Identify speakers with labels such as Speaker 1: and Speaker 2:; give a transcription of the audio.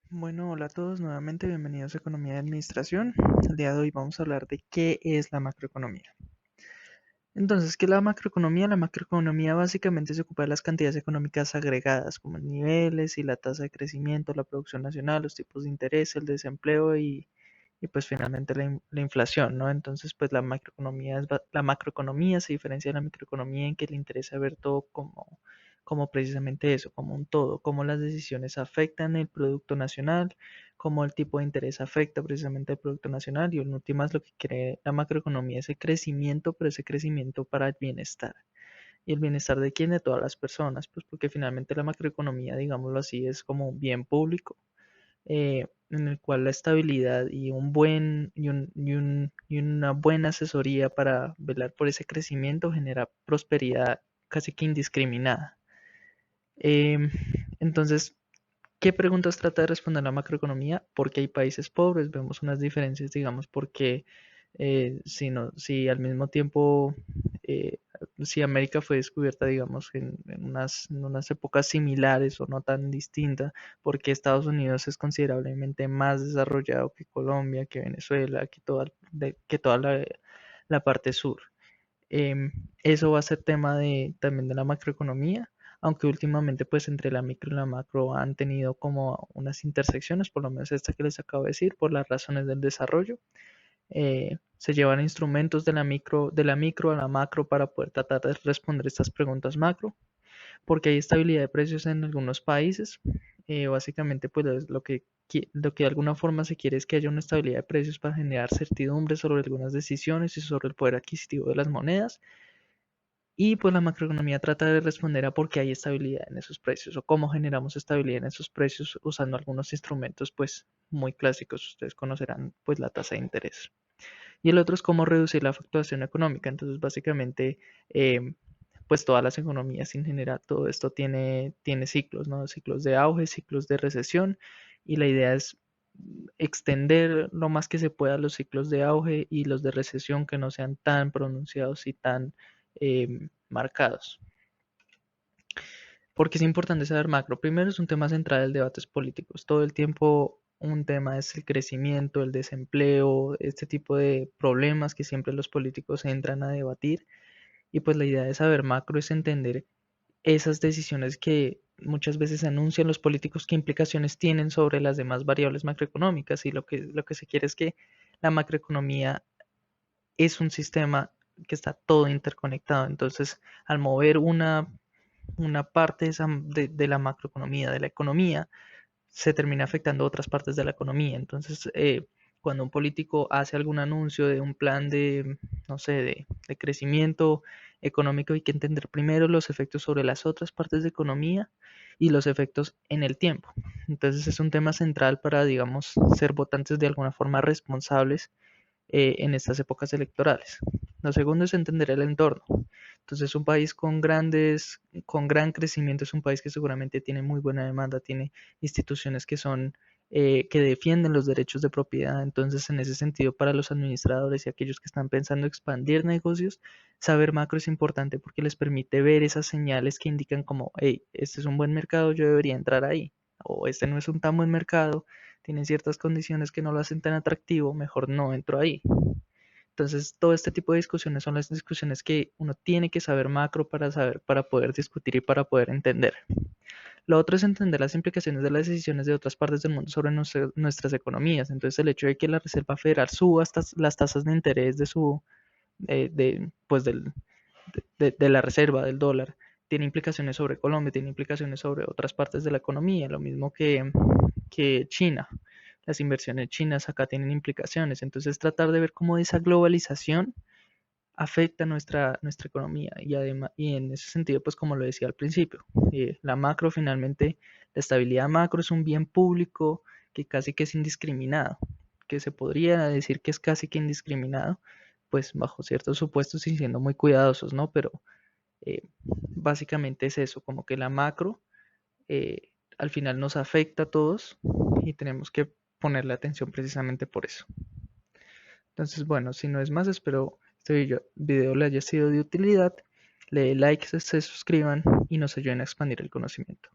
Speaker 1: Bueno, hola a todos, nuevamente bienvenidos a Economía y Administración. El día de hoy vamos a hablar de qué es la macroeconomía. Entonces, ¿qué es la macroeconomía? La macroeconomía básicamente se ocupa de las cantidades económicas agregadas, como niveles y la tasa de crecimiento, la producción nacional, los tipos de interés, el desempleo y pues finalmente la inflación, ¿no? Entonces, pues la macroeconomía se diferencia de la microeconomía en que le interesa ver todo como precisamente eso, como un todo, cómo las decisiones afectan el producto nacional, cómo el tipo de interés afecta precisamente el producto nacional y en últimas lo que quiere la macroeconomía es el crecimiento, pero ese crecimiento para el bienestar. ¿Y el bienestar de quién? De todas las personas, pues porque finalmente la macroeconomía, digámoslo así, es como un bien público en el cual la estabilidad y una buena asesoría para velar por ese crecimiento genera prosperidad casi que indiscriminada. Em, entonces, ¿qué preguntas trata de responder la macroeconomía? Porque hay países pobres, vemos unas diferencias, digamos, porque si al mismo tiempo, eh, si América fue descubierta, digamos, en unas épocas similares o no tan distintas, porque Estados Unidos es considerablemente más desarrollado que Colombia, que Venezuela, que toda la parte sur. Em, Eso va a ser tema también de la macroeconomía, aunque últimamente pues entre la micro y la macro han tenido como unas intersecciones, por lo menos esta que les acabo de decir, por las razones del desarrollo. Se llevan instrumentos de la micro a la macro para poder tratar de responder estas preguntas macro, porque hay estabilidad de precios en algunos países. Básicamente, pues lo que de alguna forma se quiere es que haya una estabilidad de precios para generar certidumbre sobre algunas decisiones y sobre el poder adquisitivo de las monedas. Y pues la macroeconomía trata de responder a por qué hay estabilidad en esos precios o cómo generamos estabilidad en esos precios usando algunos instrumentos pues muy clásicos. Ustedes conocerán pues la tasa de interés. Y el otro es cómo reducir la fluctuación económica. Entonces básicamente pues todas las economías en general, todo esto tiene ciclos, ¿no? Ciclos de auge, ciclos de recesión y la idea es extender lo más que se pueda los ciclos de auge y los de recesión que no sean tan pronunciados y tan marcados. Porque es importante saber macro. Primero es un tema central del debates políticos. Todo el tiempo un tema es el crecimiento, el desempleo, este tipo de problemas que siempre los políticos entran a debatir. Y pues la idea de saber macro es entender esas decisiones que muchas veces anuncian los políticos, qué implicaciones tienen sobre las demás variables macroeconómicas. Y lo que se quiere es que la macroeconomía es un sistema que está todo interconectado. Entonces, al mover una parte de la macroeconomía, de la economía, se termina afectando otras partes de la economía. Entonces, cuando un político hace algún anuncio de un plan de, no sé, de crecimiento económico, hay que entender primero los efectos sobre las otras partes de economía y los efectos en el tiempo. Entonces, es un tema central para, digamos, ser votantes de alguna forma responsables en estas épocas electorales. Lo segundo es entender el entorno. Entonces, un país con gran crecimiento es un país que seguramente tiene muy buena demanda, tiene instituciones que defienden los derechos de propiedad. Entonces, en ese sentido, para los administradores y aquellos que están pensando expandir negocios, saber macro es importante porque les permite ver esas señales que indican como, hey, este es un buen mercado, yo debería entrar ahí, o este no es un tan buen mercado, tienen ciertas condiciones que no lo hacen tan atractivo, mejor no entro ahí. Entonces, todo este tipo de discusiones son las discusiones que uno tiene que saber macro para poder discutir y para poder entender. Lo otro es entender las implicaciones de las decisiones de otras partes del mundo sobre nuestras economías. Entonces, el hecho de que la Reserva Federal suba las tasas de interés pues de la reserva del dólar, tiene implicaciones sobre Colombia, tiene implicaciones sobre otras partes de la economía, lo mismo que China. Las inversiones chinas acá tienen implicaciones. Entonces, tratar de ver cómo esa globalización afecta nuestra economía y en ese sentido, pues como lo decía al principio, la macro finalmente, la estabilidad macro es un bien público que casi que es indiscriminado, que se podría decir que es casi que indiscriminado, pues bajo ciertos supuestos y siendo muy cuidadosos, ¿no? Pero básicamente es eso, como que la macro al final nos afecta a todos y tenemos que ponerle atención precisamente por eso. Entonces, bueno, si no es más, espero este video le haya sido de utilidad. Le den like, se suscriban y nos ayuden a expandir el conocimiento.